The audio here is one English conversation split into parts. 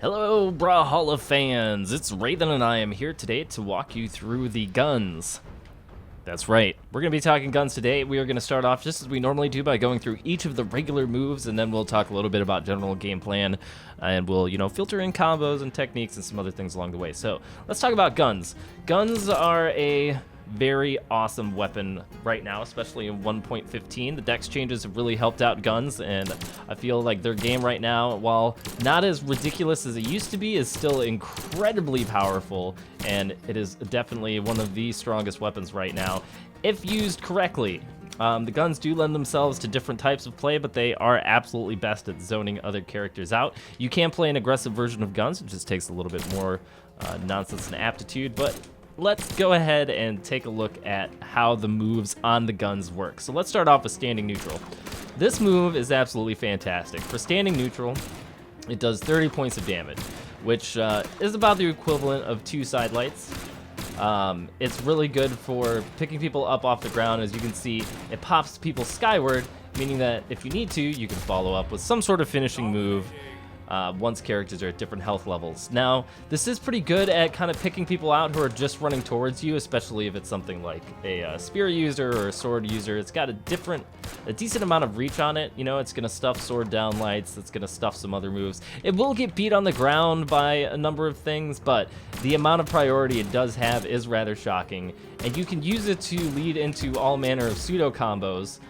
Hello, Brawlhalla fans! It's Raidhyn and I am here today to walk you through the guns. That's right, we're going to be talking guns today. We are going to start off just as we normally do by going through each of the regular moves, and then we'll talk a little bit about general game plan, and we'll, filter in combos and techniques and some other things along the way. So, let's talk about guns. Guns are a very awesome weapon right now, especially in 1.15. The dex changes have really helped out guns, and I feel like their game right now, while not as ridiculous as it used to be, is still incredibly powerful, and it is definitely one of the strongest weapons right now if used correctly. The guns do lend themselves to different types of play, but they are absolutely best at zoning other characters out. You can play an aggressive version of guns. It just takes a little bit more nonsense and aptitude, but let's go ahead and take a look at how the moves on the guns work. So let's start off with standing neutral. This move is absolutely fantastic. For standing neutral, it does 30 points of damage, which is about the equivalent of 2 side lights. It's really good for picking people up off the ground. As you can see, it pops people skyward, meaning that if you need to, you can follow up with some sort of finishing move once characters are at different health levels. Now, this is pretty good at kind of picking people out who are just running towards you, especially if it's something like a spear user or a sword user. It's got a decent amount of reach on it. It's going to stuff sword down lights. It's going to stuff some other moves. It will get beat on the ground by a number of things, but the amount of priority it does have is rather shocking, and you can use it to lead into all manner of pseudo combos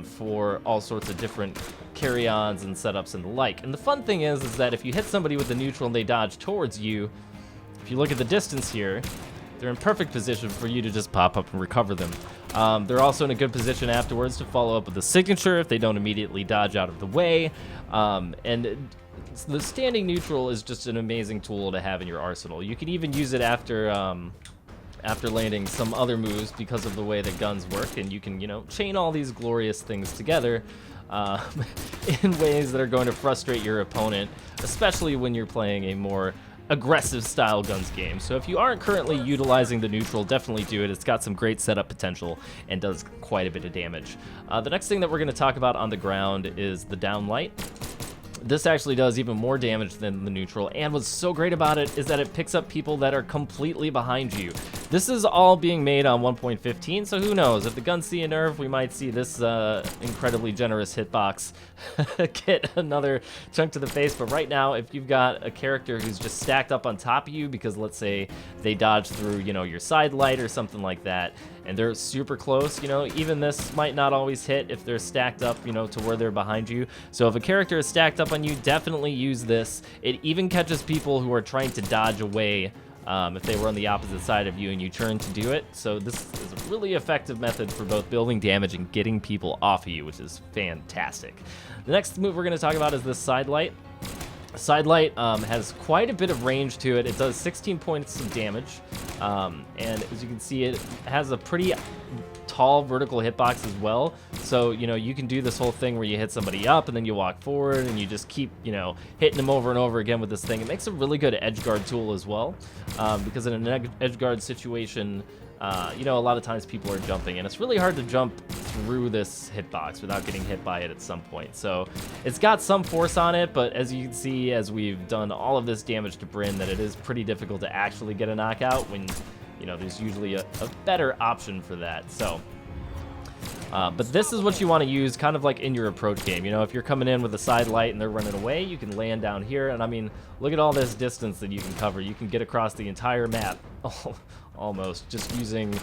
for all sorts of different carry-ons and setups and the like. And the fun thing is that if you hit somebody with the neutral and they dodge towards you, if you look at the distance here, they're in perfect position for you to just pop up and recover them. They're also in a good position afterwards to follow up with a signature if they don't immediately dodge out of the way. And the standing neutral is just an amazing tool to have in your arsenal. You can even use it after landing some other moves because of the way that guns work, and you can, chain all these glorious things together in ways that are going to frustrate your opponent, especially when you're playing a more aggressive style guns game. So if you aren't currently utilizing the neutral, definitely do it. It's got some great setup potential and does quite a bit of damage. The next thing that we're going to talk about on the ground is the down light. This actually does even more damage than the neutral, and what's so great about it is that it picks up people that are completely behind you. This is all being made on 1.15, so who knows? If the guns see a nerf, we might see this incredibly generous hitbox get another chunk to the face. But right now, if you've got a character who's just stacked up on top of you because, let's say, they dodge through, your side light or something like that, and they're super close, even this might not always hit if they're stacked up, to where they're behind you. So if a character is stacked up on you, definitely use this. It even catches people who are trying to dodge away if they were on the opposite side of you and you turn to do it. So this is a really effective method for both building damage and getting people off of you, which is fantastic. The next move we're going to talk about is this side light. Side light has quite a bit of range to it. It does 16 points of damage, and as you can see, it has a pretty tall vertical hitbox as well. So, you can do this whole thing where you hit somebody up and then you walk forward and you just keep, hitting them over and over again with this thing. It makes a really good edge guard tool as well, because in an edge guard situation, a lot of times people are jumping, and it's really hard to jump through this hitbox without getting hit by it at some point. So it's got some force on it, but as you can see, as we've done all of this damage to Bryn, that it is pretty difficult to actually get a knockout when, there's usually a better option for that. So but this is what you want to use kind of like in your approach game. If you're coming in with a side light and they're running away, you can land down here, and I mean, look at all this distance that you can cover. You can get across the entire map almost just using,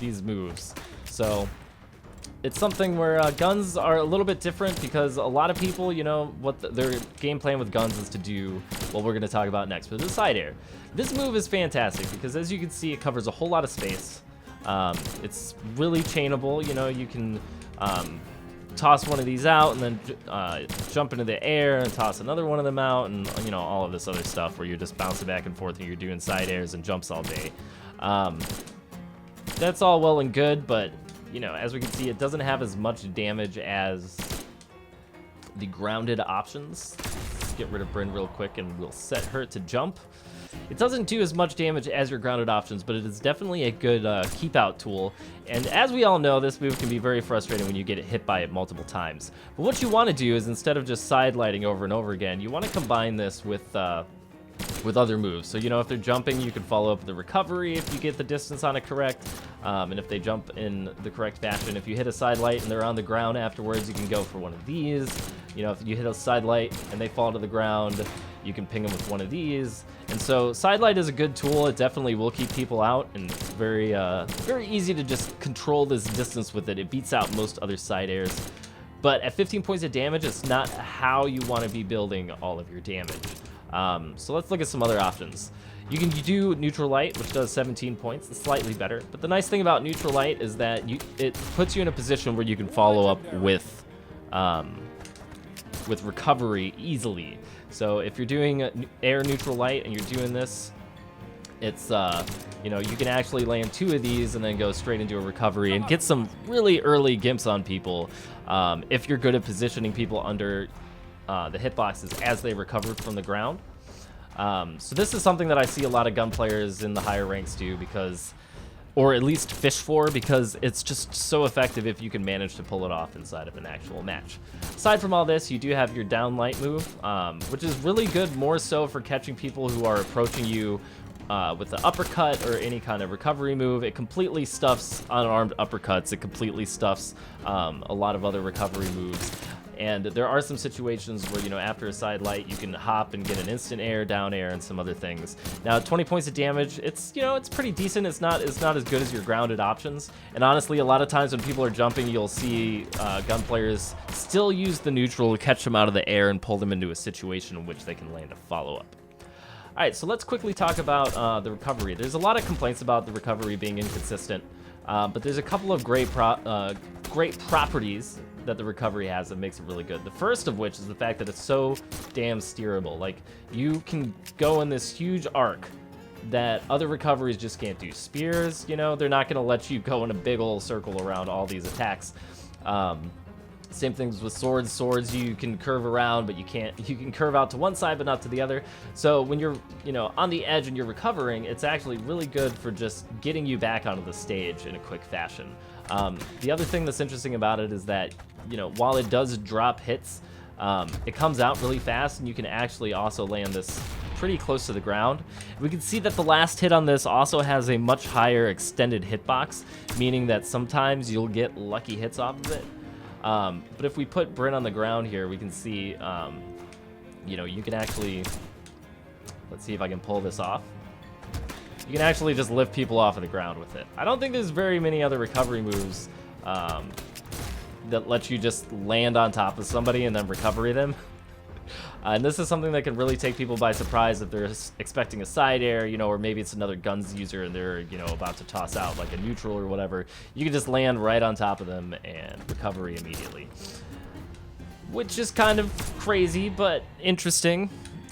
these moves. So it's something where guns are a little bit different because a lot of people, what their game plan with guns is to do what we're going to talk about next, but the side air. This move is fantastic because, as you can see, it covers a whole lot of space. It's really chainable. You can toss one of these out and then jump into the air and toss another one of them out, and all of this other stuff where you're just bouncing back and forth and you're doing side airs and jumps all day. That's all well and good, but as we can see, it doesn't have as much damage as the grounded options. Let's get rid of Bryn real quick and we'll set her to jump. It doesn't do as much damage as your grounded options, but it is definitely a good keep out tool. And as we all know, this move can be very frustrating when you get hit by it multiple times. But what you want to do is, instead of just side lighting over and over again, you want to combine this with other moves. So, you know, if they're jumping, you can follow up with the recovery if you get the distance on it correct. And if they jump in the correct fashion, if you hit a side light and they're on the ground afterwards, you can go for one of these. You know, if you hit a side light and they fall to the ground, you can ping them with one of these. And so side light is a good tool. It definitely will keep people out, and it's very, very easy to just control this distance with it. It beats out most other side airs. But at 15 points of damage, it's not how you want to be building all of your damage. So let's look at some other options. You can do neutral light, which does 17 points. It's slightly better. But the nice thing about neutral light is that it puts you in a position where you can follow up with recovery easily. So if you're doing air neutral light and you're doing this, it's you know, you can actually land 2 of these and then go straight into a recovery and get some really early gimps on people if you're good at positioning people under the hitboxes as they recover from the ground. So this is something that I see a lot of gun players in the higher ranks do, because, or at least fish for, because it's just so effective if you can manage to pull it off inside of an actual match. Aside from all this, you do have your down light move, which is really good more so for catching people who are approaching you with the uppercut or any kind of recovery move. It completely stuffs unarmed uppercuts. It completely stuffs a lot of other recovery moves. And there are some situations where, you know, after a side light, you can hop and get an instant air, down air, and some other things. Now, 20 points of damage, it's, you know, it's pretty decent. It's not as good as your grounded options. And honestly, a lot of times when people are jumping, you'll see gun players still use the neutral to catch them out of the air and pull them into a situation in which they can land a follow-up. All right, so let's quickly talk about the recovery. There's a lot of complaints about the recovery being inconsistent, but there's a couple of great properties that the recovery has that makes it really good. The first of which is the fact that it's so damn steerable. Like, you can go in this huge arc that other recoveries just can't do. Spears, you know, they're not going to let you go in a big old circle around all these attacks. Same things with swords. Swords, you can curve around, but you can't. You can curve out to one side, but not to the other. So when you're, you know, on the edge and you're recovering, it's actually really good for just getting you back onto the stage in a quick fashion. The other thing that's interesting about it is that, you know, while it does drop hits, it comes out really fast, and you can actually also land this pretty close to the ground. We can see that the last hit on this also has a much higher extended hitbox, meaning that sometimes you'll get lucky hits off of it. But if we put Bryn on the ground here, we can see, you know, you can actually, let's see if I can pull this off. You can actually just lift people off of the ground with it. I don't think there's very many other recovery moves that let you just land on top of somebody and then recovery them. And this is something that can really take people by surprise if they're expecting a side air, you know, or maybe it's another guns user and they're, you know, about to toss out like a neutral or whatever. You can just land right on top of them and recovery immediately, which is kind of crazy, but interesting.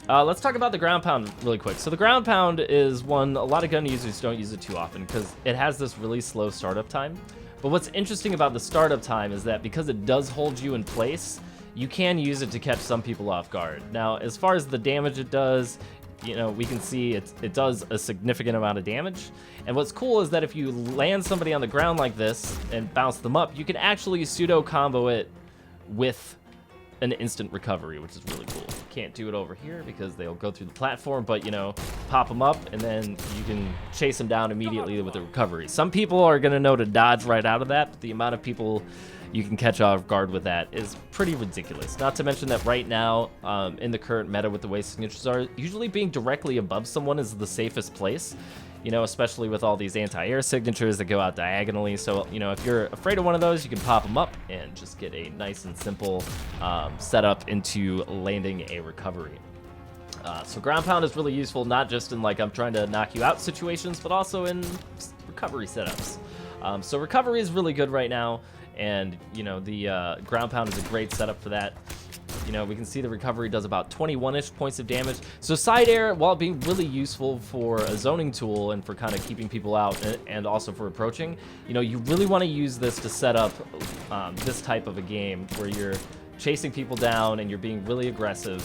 Let's talk about the ground pound really quick. So the ground pound is one a lot of gun users don't use it too often because it has this really slow startup time. But what's interesting about the startup time is that because it does hold you in place, you can use it to catch some people off guard. Now, as far as the damage it does, you know, we can see it does a significant amount of damage. And what's cool is that if you land somebody on the ground like this and bounce them up, you can actually pseudo combo it with an instant recovery, which is really cool. Can't do it over here because they'll go through the platform, but, you know, pop them up and then you can chase them down immediately with the recovery. Some people are going to know to dodge right out of that, but the amount of people you can catch off guard with that is pretty ridiculous. Not to mention that right now, in the current meta with the way signatures are, usually being directly above someone is the safest place, you know, especially with all these anti-air signatures that go out diagonally. So, you know, if you're afraid of one of those, you can pop them up and just get a nice and simple setup into landing a recovery. So ground pound is really useful, not just in like I'm trying to knock you out situations, but also in recovery setups. So recovery is really good right now. And, you know, the ground pound is a great setup for that. You know, we can see the recovery does about 21-ish points of damage. So side air, while being really useful for a zoning tool and for kind of keeping people out and also for approaching, you know, you really want to use this to set up this type of a game where you're chasing people down and you're being really aggressive.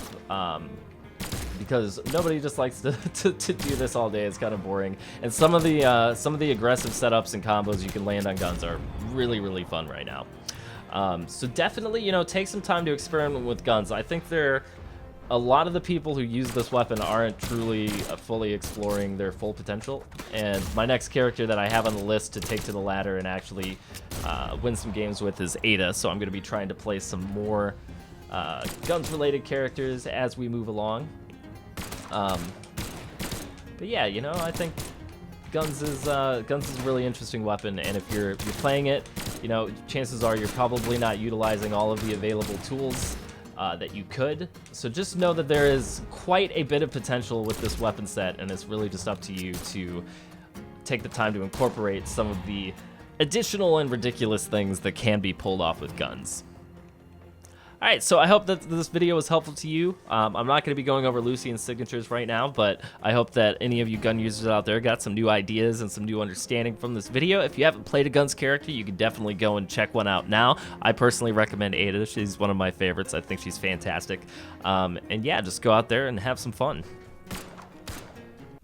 because nobody just likes to do this all day. It's kind of boring. And some of the aggressive setups and combos you can land on guns are really, really fun right now. So definitely, you know, take some time to experiment with guns. I think a lot of the people who use this weapon aren't truly fully exploring their full potential. And my next character that I have on the list to take to the ladder and actually win some games with is Ada. So I'm going to be trying to play some more guns-related characters as we move along. But yeah, you know, I think guns is a really interesting weapon, and if you're playing it, you know, chances are you're probably not utilizing all of the available tools that you could. So just know that there is quite a bit of potential with this weapon set, and it's really just up to you to take the time to incorporate some of the additional and ridiculous things that can be pulled off with guns. All right, so I hope that this video was helpful to you. I'm not going to be going over Lucian's signatures right now, but I hope that any of you gun users out there got some new ideas and some new understanding from this video. If you haven't played a guns character, you can definitely go and check one out now. I personally recommend Ada. She's one of my favorites. I think she's fantastic. And yeah, just go out there and have some fun.